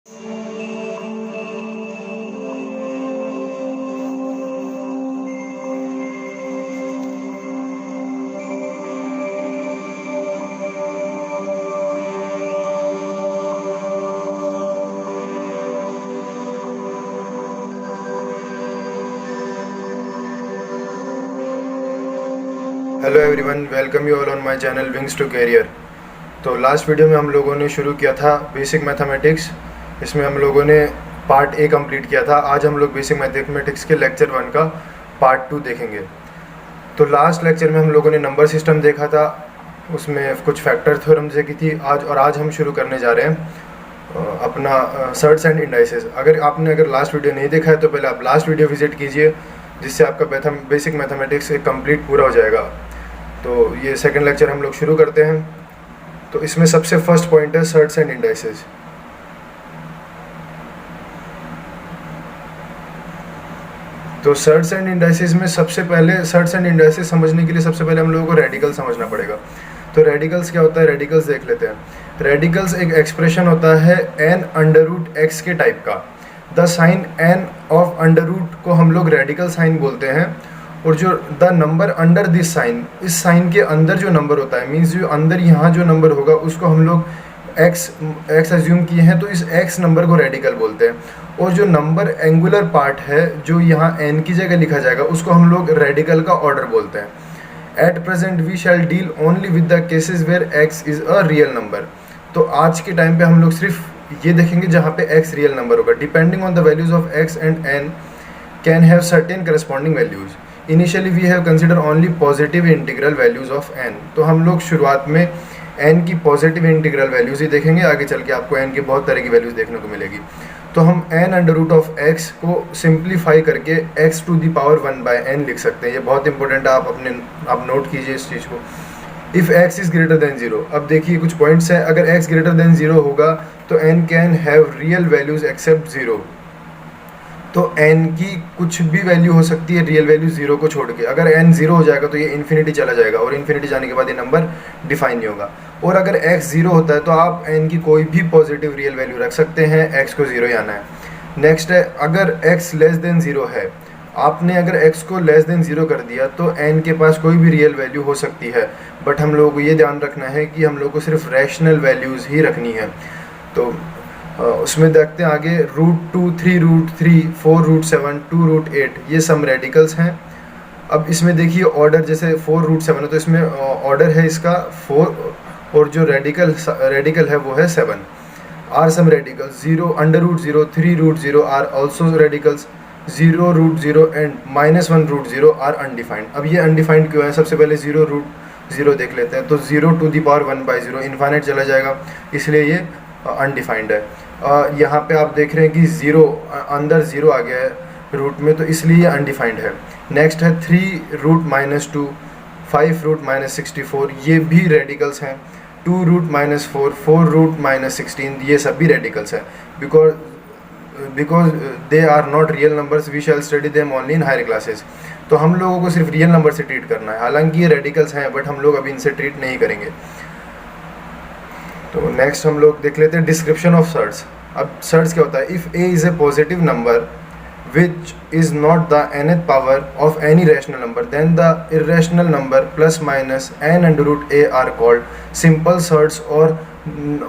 Hello everyone, welcome you all on my channel wings to career. तो last video में हम लोगों ने शुरू किया था बेसिक मैथमेटिक्स। इसमें हम लोगों ने पार्ट ए कंप्लीट किया था। आज हम लोग बेसिक मैथमेटिक्स के लेक्चर 1 का पार्ट 2 देखेंगे। तो लास्ट लेक्चर में हम लोगों ने नंबर सिस्टम देखा था, उसमें कुछ फैक्टर थ्योरम देखी थी। आज हम शुरू करने जा रहे हैं अपना सर्ट्स एंड इंडाइसेस। अगर लास्ट वीडियो नहीं देखा है तो पहले आप लास्ट वीडियो विजिट कीजिए, जिससे आपका बेसिक मैथमेटिक्स कंप्लीट पूरा हो जाएगा। तो ये सेकंड लेक्चर हम लोग शुरू करते हैं। तो इसमें सबसे फर्स्ट पॉइंट है सर्ट्स एंड इंडाइसेस। तो सर्ट्स एंड इंडाइसेस में सबसे पहले सर्ट्स एंड इंडाइसेस समझने के लिए सबसे पहले हम लोगों को रेडिकल समझना पड़ेगा। तो रेडिकल्स क्या होता है, रेडिकल्स देख लेते हैं। रेडिकल्स एक एक्सप्रेशन होता है n अंडर रूट एक्स के टाइप का। The sign n of under root को हम लोग रेडिकल साइन बोलते हैं। और जो the number under this sign, इस साइन के अंदर जो नंबर होता है, मीन्स जो अंदर यहाँ जो नंबर होगा उसको हम लोग x एज्यूम किए हैं, तो इस x नंबर को रेडिकल बोलते हैं। और जो नंबर एंगुलर पार्ट है जो यहाँ n की जगह लिखा जाएगा उसको हम लोग रेडिकल का ऑर्डर बोलते हैं। At present we shall deal only with the cases where x is a real number. तो आज के टाइम पे हम लोग सिर्फ ये देखेंगे जहाँ पे x रियल नंबर होगा। Depending on the values of x and n can have certain corresponding values. Initially we have consider only positive integral values of n। तो हम लोग शुरुआत में n की पॉजिटिव इंटीग्रल वैल्यूज ही देखेंगे। आगे चल के आपको n की बहुत तरह की वैल्यूज देखने को मिलेगी। तो हम n under root of x को सिंप्लीफाई करके x to the power 1/n लिख सकते हैं। ये बहुत इंपॉर्टेंट है, आप नोट कीजिए इस चीज़ को। If x is greater than 0, अब देखिए कुछ पॉइंट्स हैं। अगर x ग्रेटर देन 0 होगा तो n can have real values except 0। तो n की कुछ भी वैल्यू हो सकती है रियल वैल्यू 0 को छोड़ के। अगर n 0 हो जाएगा तो ये इन्फिनिटी चला जाएगा, और इन्फिनिटी जाने के बाद ये नंबर डिफाइन नहीं होगा। और अगर x 0 होता है तो आप n की कोई भी पॉजिटिव रियल वैल्यू रख सकते हैं, x को 0 ही आना है। नेक्स्ट है, अगर x लेस देन 0 है, आपने अगर x को लेस देन 0 कर दिया तो n के पास कोई भी रियल वैल्यू हो सकती है। बट हम लोगों को ये ध्यान रखना है कि हम लोग को सिर्फ रैशनल वैल्यूज़ ही रखनी है। तो उसमें देखते हैं आगे, √2, 3√3, 4√7, 2√8, ये सम रेडिकल्स हैं। अब इसमें देखिए ऑर्डर, जैसे 4√7 है तो इसमें ऑर्डर है इसका 4, और जो रेडिकल है वो है 7। आर सम रेडिकल्स 0, अंडर√0, 3√0 are also radicals, 0√0 and -1√0 are undefined. अब ये अनडिफाइंड क्यों है? सबसे पहले 0√0 देख लेते हैं। तो 0 टू द पावर 1/0 इन्फाइनाइट चला जाएगा, इसलिए ये अनडिफाइंड है। यहाँ पे आप देख रहे हैं कि 0 अंदर 0 आ गया है रूट में, तो इसलिए ये अनडिफाइंड है। नेक्स्ट है 3√-2, 5√-64, ये भी रेडिकल्स हैं। 2√-4, 4√-16, ये सब भी रेडिकल्स हैं। Because they are not real numbers we shall study them only in higher classes. तो हम लोगों को सिर्फ रियल नंबर से ट्रीट करना है। हालांकि ये रेडिकल्स हैं बट हम लोग अभी इनसे ट्रीट नहीं करेंगे। तो नेक्स्ट हम लोग देख लेते हैं डिस्क्रिप्शन ऑफ सर्ट्स। अब सर्ट्स क्या होता है? If a is a positive number which is not the nth power of any rational number, then the irrational number plus minus n under root a are called simple surds और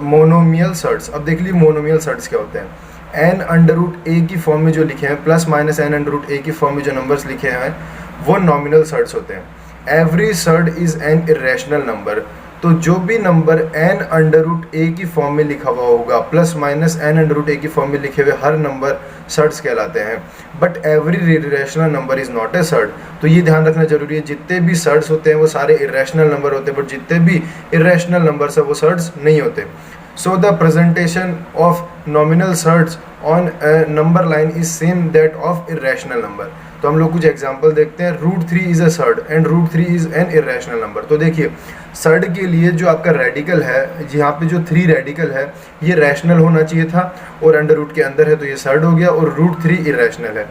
monomial surds. अब देख लीजिए monomial surds क्या होते हैं। n under root a की form में जो लिखे हैं plus minus n under root a की फॉर्म में जो नंबर्स लिखे हैं वो नॉमिनल सर्ट्स होते हैं। Every surd is an irrational number. तो जो भी number n under root a की फॉर्म में लिखा हुआ होगा, plus minus n under root a की फॉर्म में लिखे हुए हर नंबर सर्ट्स कहलाते हैं। But every irrational number is not a surd. तो ये ध्यान रखना जरूरी है, जितने भी सर्ट्स होते हैं वो सारे इरेशनल नंबर होते हैं, बट जितने भी इरेशनल नंबर्स हैं वो सर्ट्स नहीं होते। So the presentation of nominal surds on number line is same that of irrational number. तो हम लोग कुछ एग्जांपल देखते हैं। √3 is a surd and √3 is an irrational number. तो देखिए सर्ड के लिए जो आपका रेडिकल है, यहाँ पे जो 3 रेडिकल है ये रैशनल होना चाहिए था, और अंडर रूट के अंदर है तो ये सर्ड हो गया, और √3 इरेशनल है।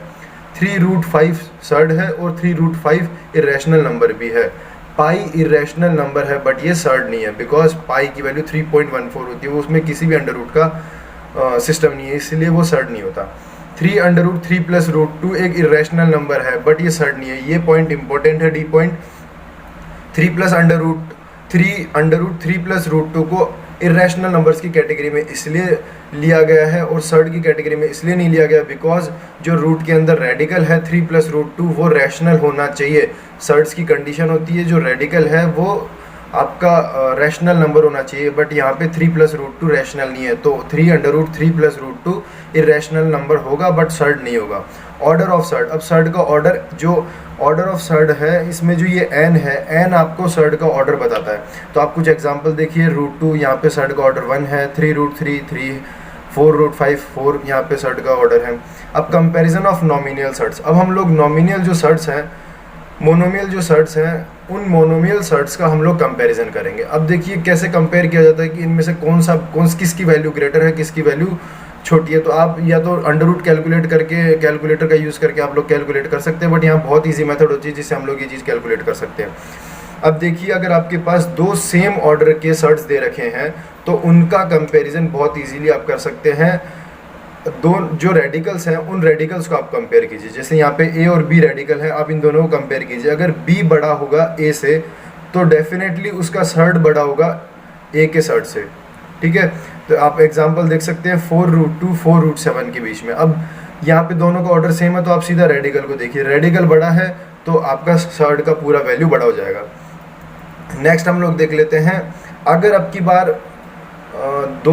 3√5 सर्ड है और 3√5 इरेशनल नंबर भी है। पाई इरेशनल नंबर है बट ये सर्ड नहीं है, बिकॉज पाई की वैल्यू 3.14 होती है, वो उसमें किसी भी अंडर रूट का सिस्टम नहीं है, इसलिए वो सर्ड नहीं होता। 3 अंडर रूट 3 प्लस रूट 2 एक इरेशनल नंबर है बट ये सर्ड नहीं है, ये पॉइंट इंपॉर्टेंट है, the point. 3 under root 3 plus root 2 को इरेशनल नंबर्स की कैटेगरी में इसलिए लिया गया है और सर्ड की कैटेगरी में इसलिए नहीं लिया गया बिकॉज जो रूट के अंदर रेडिकल है 3 प्लस रूट 2 वो रैशनल होना चाहिए। सर्ड्स की कंडीशन होती है जो रेडिकल है वो आपका रैशनल नंबर होना चाहिए, बट यहाँ पे 3 प्लस रूट 2 रैशनल नहीं है, तो 3 under root 3 plus root 2 irrational number होगा बट सर्ड नहीं होगा। ऑर्डर ऑफ सर्ड, अब सर्ड का ऑर्डर, जो ऑर्डर ऑफ सर्ड है इसमें जो ये n है, n आपको सर्ड का ऑर्डर बताता है। तो आप कुछ एग्जांपल देखिए, रूट 2 यहाँ पे सर्ड का ऑर्डर 1 है, 3 रूट 3 3, 4 रूट 5 4 यहाँ पे सर्ड का ऑर्डर है। अब कंपैरिजन ऑफ नॉमिनियल सर्ड्स, अब हम लोग नॉमिनियल जो सर्ड्स हैं, मोनोमियल जो सर्ड्स हैं, उन मोनोमियल सर्ड्स का हम लोग कंपैरिजन करेंगे। अब देखिए कैसे कंपेयर किया जाता है कि इनमें से किसकी वैल्यू ग्रेटर है, किसकी वैल्यू छोटी है। तो आप या तो अंडर रूट कैलकुलेट करके, कैलकुलेटर का यूज़ करके आप लोग कैलकुलेट कर सकते हैं, बट यहाँ बहुत ईजी मेथड होती है जिससे हम लोग ये चीज़ कैलकुलेट कर सकते हैं। अब देखिए अगर आपके पास 2 सेम ऑर्डर के सर्ड्स दे रखे हैं तो उनका कंपैरिजन बहुत इजीली आप कर सकते हैं। दो जो रेडिकल्स हैं उन रेडिकल्स को आप कंपेयर कीजिए, जैसे यहाँ पे ए और बी रेडिकल है, आप इन दोनों को कंपेयर कीजिए। अगर बी बड़ा होगा ए से तो डेफिनेटली उसका सर्ड बड़ा होगा ए के सर्ड से, ठीक है। तो आप एग्जांपल देख सकते हैं 4 रूट 2 4 रूट 7 के बीच में। अब यहाँ पे दोनों का ऑर्डर सेम है तो आप सीधा रेडिकल को देखिए, रेडिकल बड़ा है तो आपका सर्ड का पूरा वैल्यू बड़ा हो जाएगा। नेक्स्ट हम लोग देख लेते हैं, अगर अब की बार दो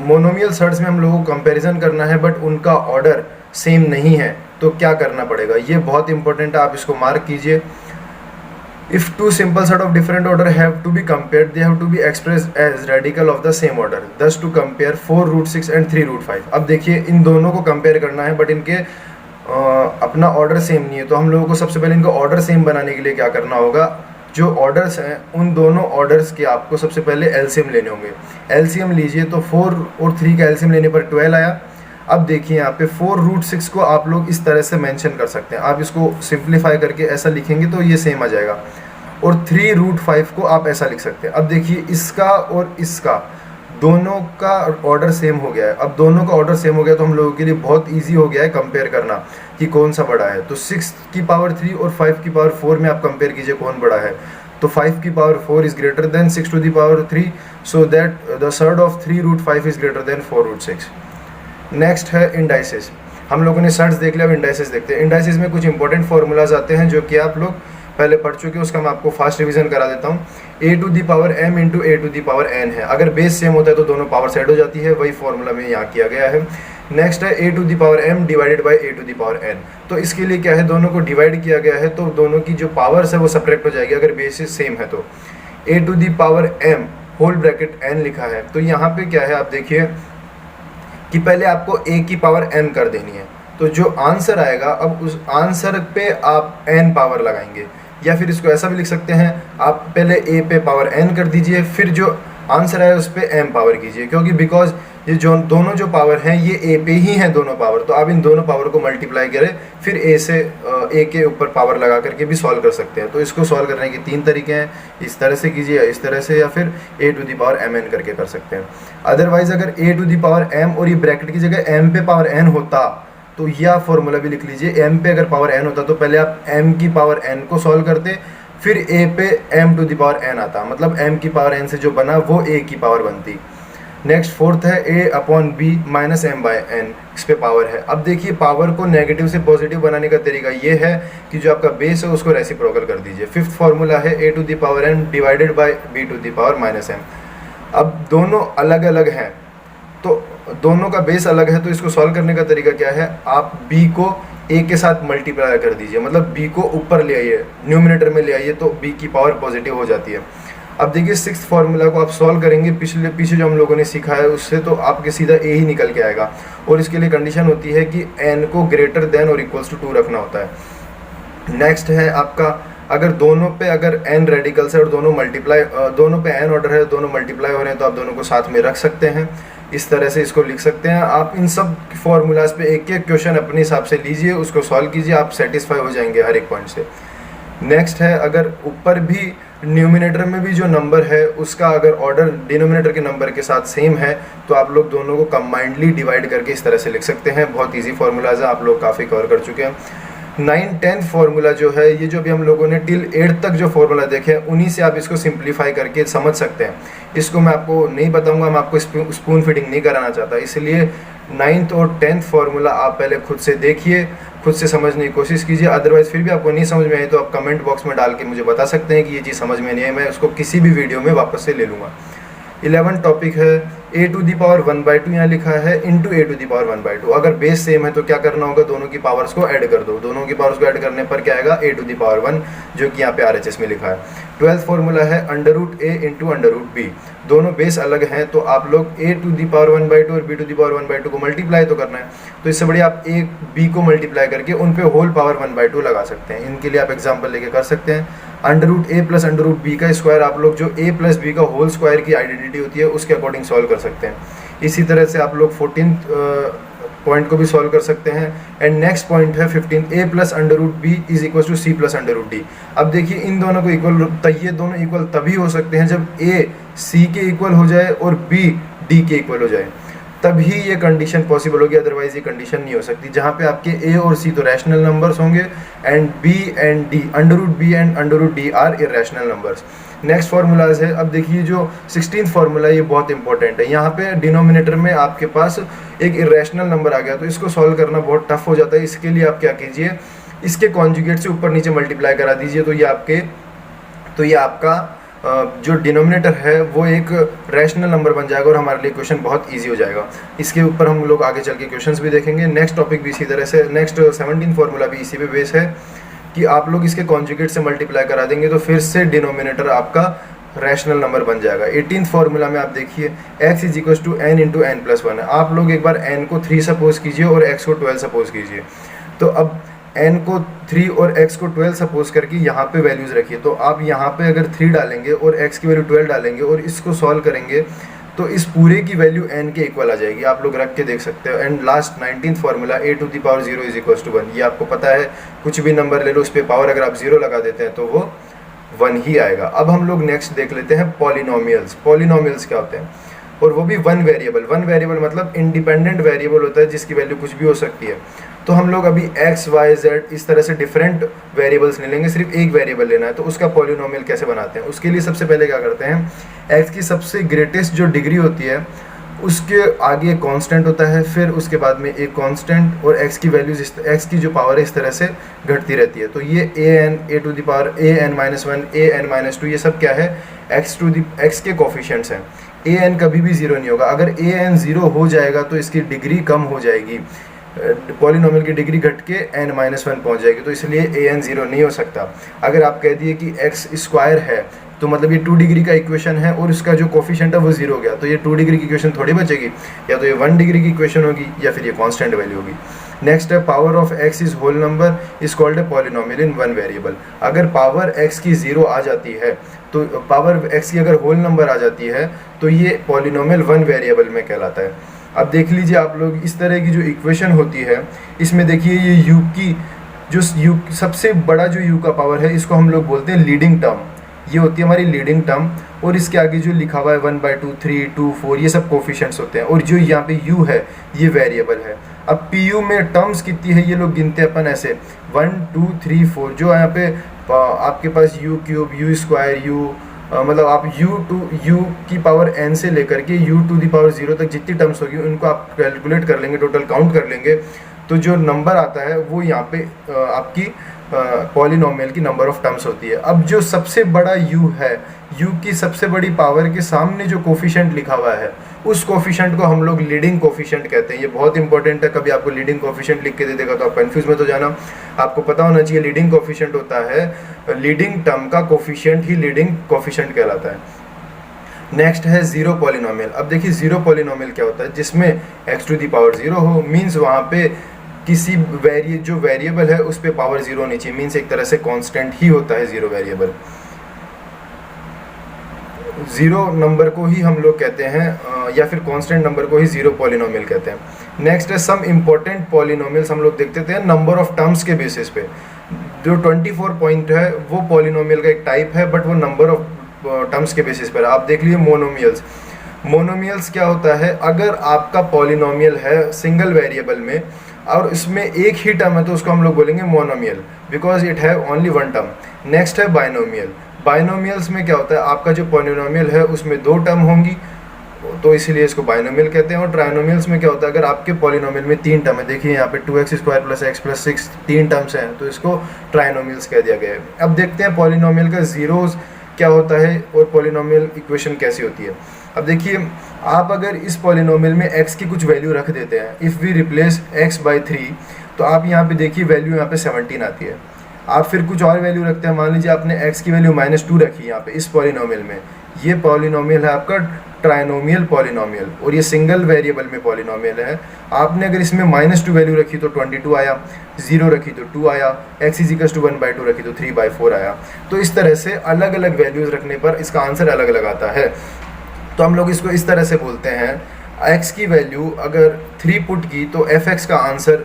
मोनोमियल सर्ड्स में हम लोगों को कंपैरिजन करना है बट उनका ऑर्डर सेम नहीं है तो क्या करना पड़ेगा, ये बहुत इंपॉर्टेंट है, आप इसको मार्क कीजिए। If two simple set of different order have to be compared, they have to be expressed as radical of the same order. Thus to compare 4 root 6 and 3 root 5. अब देखिए इन दोनों को कंपेयर करना है बट इनके अपना order same नहीं है, तो हम लोगों को सबसे पहले इनको ऑर्डर सेम बनाने के लिए क्या करना होगा, जो ऑर्डर्स हैं उन दोनों ऑर्डर्स के आपको सबसे पहले एलसीएम लेने होंगे। एलसीएम लीजिए तो 4 और 3 का एलसीएम लेने पर 12 आया। अब देखिए यहाँ पे 4 रूट 6 को आप लोग इस तरह से मेंशन कर सकते हैं, आप इसको सिंप्लीफाई करके ऐसा लिखेंगे तो ये सेम आ जाएगा, और 3 रूट 5 को आप ऐसा लिख सकते हैं। अब देखिए इसका और इसका दोनों का ऑर्डर सेम हो गया है। अब दोनों का ऑर्डर सेम हो गया तो हम लोगों के लिए बहुत इजी हो गया है कंपेयर करना कि कौन सा बड़ा है। तो 6 की पावर 3 और 5 की पावर 4 में आप कंपेयर कीजिए कौन बड़ा है, तो 5 की power 4 is greater than 6 to the power 3, so that the surd of 3 root 5 is greater than 4 root 6। Next है इंडाइसेस, हम लोगों ने सर्ड्स देख लिया, अब इंडाइसेस देखते हैं। इंडाइसेस में कुछ इंपॉर्टेंट फार्मूलाज आते हैं जो कि आप लोग पहले पढ़ चुके, उसका मैं आपको फास्ट रिवीजन करा देता हूँ। a to the power m into a to the power n है, अगर बेस सेम होता है तो दोनों पावर सेट हो जाती है, वही फॉर्मूला में यहाँ किया गया है। नेक्स्ट है a to the power m divided by a to the power n, तो इसके लिए क्या है, दोनों को डिवाइड किया गया है तो दोनों की जो पावर्स है वो सब्ट्रैक्ट हो जाएगी अगर बेसिस सेम है। तो a to the power m whole bracket n लिखा है, तो यहाँ पे क्या है आप देखिए कि पहले आपको a की पावर n कर देनी है, तो जो आंसर आएगा अब उस आंसर पे आप n पावर लगाएंगे, या फिर इसको ऐसा भी लिख सकते हैं, आप पहले a पे पावर n कर दीजिए, फिर जो आंसर आए उस पे m पावर कीजिए, क्योंकि बिकॉज ये जो दोनों जो पावर हैं ये a पे ही हैं दोनों पावर, तो आप इन दोनों पावर को मल्टीप्लाई करें फिर a से a के ऊपर पावर लगा करके भी सॉल्व कर सकते हैं। तो इसको सॉल्व करने के 3 तरीके हैं, इस तरह से कीजिए, इस तरह से, या फिर a to the power mn करके कर सकते हैं। अदरवाइज अगर a to the power m और ये ब्रैकेट की जगह m पे पावर n होता तो यह फॉर्मूला भी लिख लीजिए, m पे अगर पावर n होता तो पहले आप m की पावर n को सॉल्व करते, फिर a पे m to the power n आता, मतलब m की पावर n से जो बना वो a की पावर बनती। नेक्स्ट फोर्थ है a upon b minus m by n, इस पे पावर है। अब देखिए पावर को नेगेटिव से पॉजिटिव बनाने का तरीका ये है कि जो आपका बेस है उसको रेसिप्रोकल कर दीजिए। फिफ्थ फार्मूला है a to the power n divided by b to the power minus m। अब दोनों अलग अलग हैं तो दोनों का बेस अलग है, तो इसको सॉल्व करने का तरीका क्या है, आप b को a के साथ मल्टीप्लाई कर दीजिए, मतलब b को ऊपर ले आइए, न्यूमिनेटर में ले आइए, तो b की पावर पॉजिटिव हो जाती है। अब देखिए सिक्स्थ फार्मूला को आप सॉल्व करेंगे पीछे जो हम लोगों ने सीखा है उससे, तो आपके सीधा a ही निकल के आएगा, और इसके लिए कंडीशन होती है कि n को ग्रेटर देन और इक्वल्स टू 2 रखना होता है। नेक्स्ट है आपका, अगर दोनों पे अगर n रेडिकल्स है और दोनों पे n ऑर्डर है, दोनों मल्टीप्लाई हो रहे हैं, तो आप दोनों को साथ में रख सकते हैं, इस तरह से इसको लिख सकते हैं। आप इन सब फॉर्मूलाज पे एक एक क्वेश्चन अपने हिसाब से लीजिए, उसको सॉल्व कीजिए, आप सेटिस्फाई हो जाएंगे हर एक पॉइंट से। नेक्स्ट है, अगर ऊपर भी न्यूमिनेटर में भी जो नंबर है उसका अगर ऑर्डर डिनोमिनेटर के नंबर के साथ सेम है तो आप लोग दोनों को कंबाइंडली डिवाइड करके इस तरह से लिख सकते हैं। बहुत इजी फार्मूलाज है, आप लोग काफ़ी कवर कर चुके हैं। 9, 10 फार्मूला जो है, ये जो भी हम लोगों ने टिल 8 तक जो फार्मूला देखे हैं उन्हीं से आप इसको सिंप्लीफाई करके समझ सकते हैं। इसको मैं आपको नहीं बताऊंगा, मैं आपको स्पून फीडिंग नहीं कराना चाहता, इसलिए 9th और 10th फार्मूला आप पहले खुद से देखिए, खुद से समझने की कोशिश कीजिए। अदरवाइज़ फिर भी आपको नहीं समझ में आई तो आप कमेंट बॉक्स में डाल के मुझे बता सकते हैं कि ये चीज़ समझ में नहीं है, मैं उसको किसी भी वीडियो में वापस से ले लूँगा। 11 टॉपिक है a टू दी पावर 1/2, यहाँ लिखा है into a to the power 1/2। अगर बेस सेम है तो क्या करना होगा, दोनों की पावर्स को ऐड कर दो, दोनों की पावर्स को ऐड करने पर क्या आएगा, a टू दी पावर 1, जो कि यहाँ पे RHS में लिखा है। 12th फार्मूला है √a इंटू √b, दोनों बेस अलग हैं तो आप लोग a टू दी पावर 1/2 और b टू दी पावर 1/2 को मल्टीप्लाई तो करना है, तो इससे बढ़िया आप a b को मल्टीप्लाई करके उन पे होल पावर 1/2 लगा सकते हैं। इनके लिए आप एग्जाम्पल लेके कर सकते हैं। √a प्लस √b का स्क्वायर आप लोग जो a प्लस b का होल स्क्वायर की आइडेंटिटी होती है उसके अकॉर्डिंग सॉल्व कर सकते हैं। इसी तरह से आप लोग 14th पॉइंट को भी सॉल्व कर सकते हैं। एंड नेक्स्ट पॉइंट है 15th, a प्लस √b is equal to c plus √d। अब देखिए इन दोनों को इक्वल, ये दोनों इक्वल तभी हो सकते हैं जब a c के इक्वल हो जाए और b d के इक्वल हो जाए, तभी ये कंडीशन पॉसिबल होगी, अदरवाइज ये कंडीशन नहीं हो सकती। जहाँ पे आपके a और c तो रैशनल नंबर्स होंगे and b and d, √b and √d are irrational numbers. Next formulas है, अब देखिए जो 16th फार्मूला ये बहुत इंपॉर्टेंट है। यहाँ पे डिनोमिनेटर में आपके पास एक इरेशनल नंबर आ गया तो इसको सॉल्व करना बहुत टफ हो जाता है। इसके लिए आप क्या कीजिए, इसके कॉन्जुगेट से ऊपर नीचे मल्टीप्लाई करा दीजिए, तो ये आपका जो डिनोमिनेटर है वो एक रैशनल नंबर बन जाएगा और हमारे लिए क्वेश्चन बहुत इजी हो जाएगा। इसके ऊपर हम लोग आगे चल के क्वेश्चंस भी देखेंगे। नेक्स्ट टॉपिक भी इसी तरह से, नेक्स्ट 17th फार्मूला भी इसी पे बेस है कि आप लोग इसके कॉन्जुगेट से मल्टीप्लाई करा देंगे तो फिर से डिनोमिनेटर आपका रैशनल नंबर बन जाएगा। 18th फार्मूला में आप देखिए x is equal to n into n plus 1 है। आप लोग एक बार n को 3 सपोज कीजिए और x को 12 सपोज कीजिए, तो अब n को 3 और x को 12 सपोज करके यहाँ पे वैल्यूज रखिए, तो आप यहाँ पे अगर 3 डालेंगे और x की वैल्यू 12 डालेंगे और इसको सॉल्व करेंगे तो इस पूरे की वैल्यू n के इक्वल आ जाएगी। आप लोग रख के देख सकते हो। And last 19th formula a to the power 0 is equal to 1, ये आपको पता है, कुछ भी नंबर ले लो उस पर पावर अगर आप 0 लगा देते हैं तो वो 1 ही आएगा। अब हम लोग नेक्स्ट देख लेते हैं पॉलिनोमियल्स। पॉलिनोमियल्स क्या होते हैं, और वो भी वन वेरिएबल मतलब इंडिपेंडेंट वेरिएबल होता है जिसकी वैल्यू कुछ भी हो सकती है। तो हम लोग अभी x, y, z इस तरह से डिफरेंट वेरिएबल्स ले लेंगे, सिर्फ एक वेरिएबल लेना है। तो उसका पॉलिनोमियल कैसे बनाते हैं, उसके लिए सबसे पहले क्या करते हैं, x की सबसे ग्रेटेस्ट जो डिग्री होती है उसके आगे एक कांस्टेंट होता है, फिर उसके बाद में एक कांस्टेंट, और x की वैल्यूज x की जो पावर है इस तरह से घटती रहती है। तो ये a to the power a(-1), a(-2) ये सब क्या है, x के कोफिशिएंट्स हैं। a(n) कभी भी 0 नहीं होगा, अगर a(n) 0 हो जाएगा तो इसकी डिग्री कम हो जाएगी, पॉलिनोमियल की डिग्री घट के n-1 पहुंच जाएगी, तो इसलिए a(n) 0 नहीं हो सकता। अगर आप कह दिए कि x स्क्वायर है तो मतलब ये 2 डिग्री का इक्वेशन है और इसका जो कोफिशिएंट है वो 0 हो गया, तो ये 2 डिग्री की इक्वेशन थोड़ी बचेगी, या तो ये 1 डिग्री की इक्वेशन होगी या फिर ये कांस्टेंट वैल्यू होगी। नेक्स्ट है power of x is whole number is called a polynomial in one variable. अगर पावर x की 0 आ जाती है, तो पावर x की अगर होल नंबर आ जाती है तो ये पॉलिनोमियल वन वेरिएबल में कहलाता है। अब देख लीजिए आप लोग, इस तरह की जो इक्वेशन होती है इसमें देखिए ये u की जो सबसे बड़ा जो u का पावर है इसको हम लोग बोलते हैं लीडिंग टर्म, ये होती है हमारी लीडिंग टर्म, और इसके आगे जो लिखा हुआ है 1/2, 3, 2, 4 ये सब कोफिशिएंट्स होते हैं, और जो यहाँ पे u है ये वेरिएबल है। अब pu में टर्म्स कितनी है ये लोग गिनते हैं अपन ऐसे 1, 2, 3, 4, जो यहाँ पे आपके पास u³ u², u मतलब आप u की पावर n से लेकर के u टू दी पावर 0 तक जितनी टर्म्स होगी उनको आप कैलकुलेट कर लेंगे, टोटल काउंट कर लेंगे, तो जो नंबर आता है वो यहाँ पे आपकी पॉलिनोमियल की नंबर ऑफ टर्म्स होती है। अब जो सबसे बड़ा u है, u की सबसे बड़ी पावर के सामने जो कोफिशिएंट लिखा हुआ है उस कोफिशिएंट को हम लोग लीडिंग कोफिशिएंट कहते हैं। ये बहुत इंपॉर्टेंट है, कभी आपको लीडिंग कोफिशिएंट लिख के दे देगा तो आप कंफ्यूज मत हो जाना, आपको पता होना चाहिए लीडिंग कोफिशिएंट होता है लीडिंग टर्म का कोफिशिएंट ही लीडिंग कोफिशिएंट कहलाता है। नेक्स्ट है जीरो पॉलिनोमियल। अब देखिए जीरो पॉलिनोमियल क्या होता है, जिसमें x टू दी पावर 0 हो, मीन्स वहाँ पे किसी जो वेरिएबल है उस पर पावर 0 होनी चाहिए, मीन्स एक तरह से कांस्टेंट ही होता है जीरो वेरिएबल। ज़ीरो नंबर को ही हम लोग कहते हैं या फिर कांस्टेंट नंबर को ही ज़ीरो पॉलिनोमियल कहते हैं। नेक्स्ट है सम इम्पोर्टेंट पॉलिनोमियल्स, हम लोग देखते थे नंबर ऑफ टर्म्स के बेसिस पे। जो 24 पॉइंट है वो पॉलिनोमियल का एक टाइप है, बट वो नंबर ऑफ टर्म्स के बेसिस पर। आप देख लीजिए मोनोमियल्स। मोनोमियल्स क्या होता है, अगर आपका पॉलिनोमियल है सिंगल वेरिएबल में और इसमें एक ही टर्म है तो उसको हम लोग बोलेंगे monomial, because it have only one term. Next है बाइनोमियल। बाइनोमियल्स में क्या होता है, आपका जो पॉलिनोमियल है उसमें दो टर्म होंगी तो इसीलिए इसको बाइनोमियल कहते हैं। और ट्राइनोमियल्स में क्या होता है, अगर आपके पॉलिनोमियल में तीन टर्म है, देखिए यहाँ पे 2x² + x + 6 तीन टर्म्स हैं तो इसको ट्राइनोमियल्स कह दिया गया है। अब देखते हैं पॉलिनोमियल का जीरोस क्या होता है और पॉलिनोमियल इक्वेशन कैसी होती है। अब देखिए, आप अगर इस पॉलिनोमियल में x की कुछ वैल्यू रख देते हैं, if we replace x by 3, तो आप यहाँ पे देखिए वैल्यू यहाँ पे 17 आती है। आप फिर कुछ और वैल्यू रखते हैं, मान लीजिए आपने x की वैल्यू -2 रखी यहाँ पे इस पॉलिनोमियल में, ये पॉलिनोमियल है आपका ट्राइनोमियल पॉलिनोमियल और ये सिंगल वेरिएबल में पॉलिनोमियल है। आपने अगर इसमें -2 वैल्यू रखी तो 22 आया, 0 रखी तो 2 आया, x = 1/2 रखी तो 3/4 आया। तो इस तरह से अलग अलग वैल्यूज़ रखने पर इसका आंसर अलग अलग आता है। तो हम लोग इसको इस तरह से बोलते हैं, x की वैल्यू अगर 3 पुट की तो fx का आंसर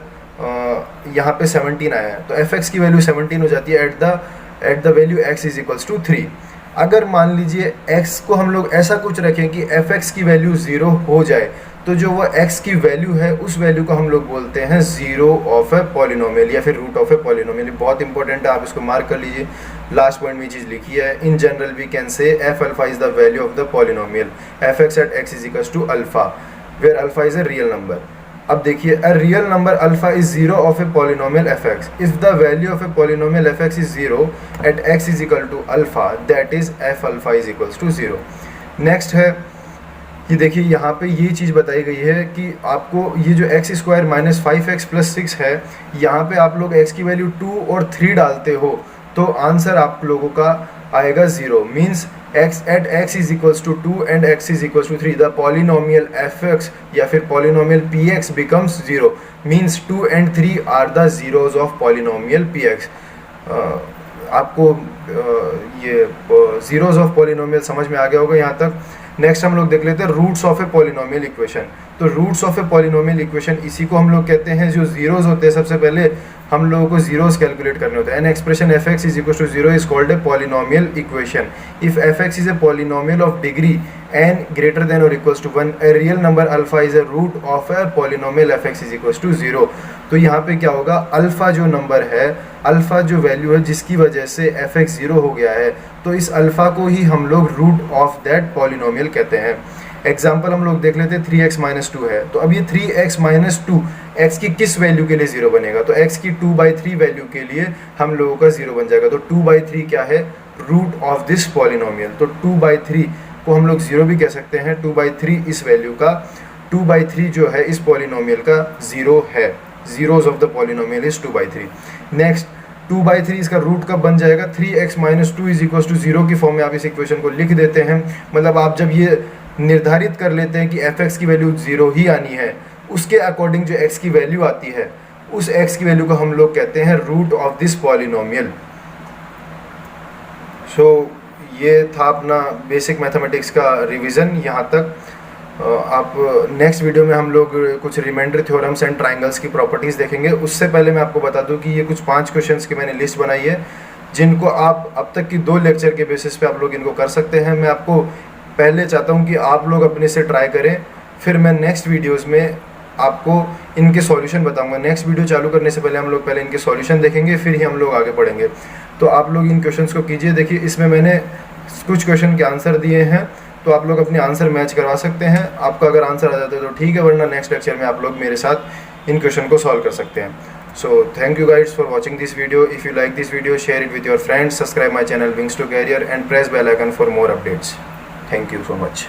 यहाँ पे 17 आया है, तो fx की वैल्यू 17 हो जाती है एट द वैल्यू x = 3। अगर मान लीजिए x को हम लोग ऐसा कुछ रखें कि fx की वैल्यू 0 हो जाए, तो जो वो x की वैल्यू है उस वैल्यू को हम लोग बोलते हैं ज़ीरो ऑफ ए पॉलिनोमियल या फिर रूट ऑफ ए पॉलिनोमियल। बहुत इंपॉर्टेंट है, आप इसको मार्क कर लीजिए। लास्ट पॉइंट में ये चीज़ लिखी है, in general we can say f alpha is the value of the polynomial fx at x = alpha, where alpha is a real number. अब देखिए, a real number alpha is zero of a polynomial fx if the value of a polynomial fx is 0 at x = alpha, that is f alpha = 0। Next है, ये देखिए यहाँ पे ये चीज़ बताई गई है कि आपको ये जो x² - 5x + 6 है, यहाँ पे आप लोग x की वैल्यू 2 और 3 डालते हो तो आंसर आप लोगों का आएगा 0। Means x at x = 2 and x = 3, the polynomial fx या फिर polynomial px becomes 0। Means 2 and 3 are the zeros of polynomial px। आपको ये जीरोज ऑफ पॉलिनोमियल समझ में आ गया होगा यहाँ तक। नेक्स्ट हम लोग देख लेते हैं roots of a polynomial equation. तो roots of a polynomial equation इसी को हम लोग कहते हैं, जो जीरोज होते हैं सबसे पहले हम लोगों को जीरोज कैलकुलेट करने होते हैं। An expression fx = 0 is called a polynomial equation if fx is a polynomial of degree n greater than or equals to 1, a real number alpha is a root of a polynomial fx = 0। तो यहाँ पे क्या होगा, alpha जो number है, alpha जो value है जिसकी वजह से fx 0 हो गया है, तो इस अल्फ़ा को ही हम लोग रूट ऑफ दैट पॉलिनोमियल कहते हैं। एग्जाम्पल हम लोग देख लेते हैं, 3x - 2 है, तो अब ये 3x - 2 x की किस वैल्यू के लिए 0 बनेगा, तो x की 2/3 वैल्यू के लिए हम लोगों का 0 बन जाएगा। तो 2/3 क्या है, रूट ऑफ दिस पॉलिनोमियल। तो 2/3 को हम लोग 0 भी कह सकते हैं। 2/3 इस वैल्यू का, 2/3 जो है इस पॉलिनोमियल का 0 है। Zeros of the polynomial is 2/3। Next 2/3 इसका रूट कब बन जाएगा, 3x - 2 = 0 की फॉर्म में आप इस इक्वेशन को लिख देते हैं। मतलब आप जब ये निर्धारित कर लेते हैं कि fx की वैल्यू 0 ही आनी है, उसके अकॉर्डिंग जो x की वैल्यू आती है उस x की वैल्यू को हम लोग कहते हैं रूट ऑफ दिस पॉलिनोमियल। सो ये था अपना बेसिक मैथमेटिक्स का रिवीजन यहाँ तक। आप नेक्स्ट वीडियो में हम लोग कुछ रिमाइंडर थ्योरम्स एंड ट्राइंगल्स की प्रॉपर्टीज़ देखेंगे। उससे पहले मैं आपको बता दूं कि ये कुछ 5 क्वेश्चंस की मैंने लिस्ट बनाई है, जिनको आप अब तक की 2 लेक्चर के बेसिस पे आप लोग इनको कर सकते हैं। मैं आपको पहले चाहता हूं कि आप लोग अपने से ट्राई करें, फिर मैं नेक्स्ट वीडियोज़ में आपको इनके सॉल्यूशन बताऊंगा। नेक्स्ट वीडियो चालू करने से पहले हम लोग पहले इनके सॉल्यूशन देखेंगे, फिर ही हम लोग आगे बढ़ेंगे। तो आप लोग इन क्वेश्चंस को कीजिए। देखिए, इसमें मैंने कुछ क्वेश्चन के आंसर दिए हैं, तो आप लोग अपने आंसर मैच करवा सकते हैं। आपका अगर आंसर आ जाता है तो ठीक है, वरना नेक्स्ट लेक्चर में आप लोग मेरे साथ इन क्वेश्चन को सॉल्व कर सकते हैं। So thank you guys for watching this video. If you like this video, share it with your friends, subscribe my channel wings to career and press bell icon for more updates. Thank you so much.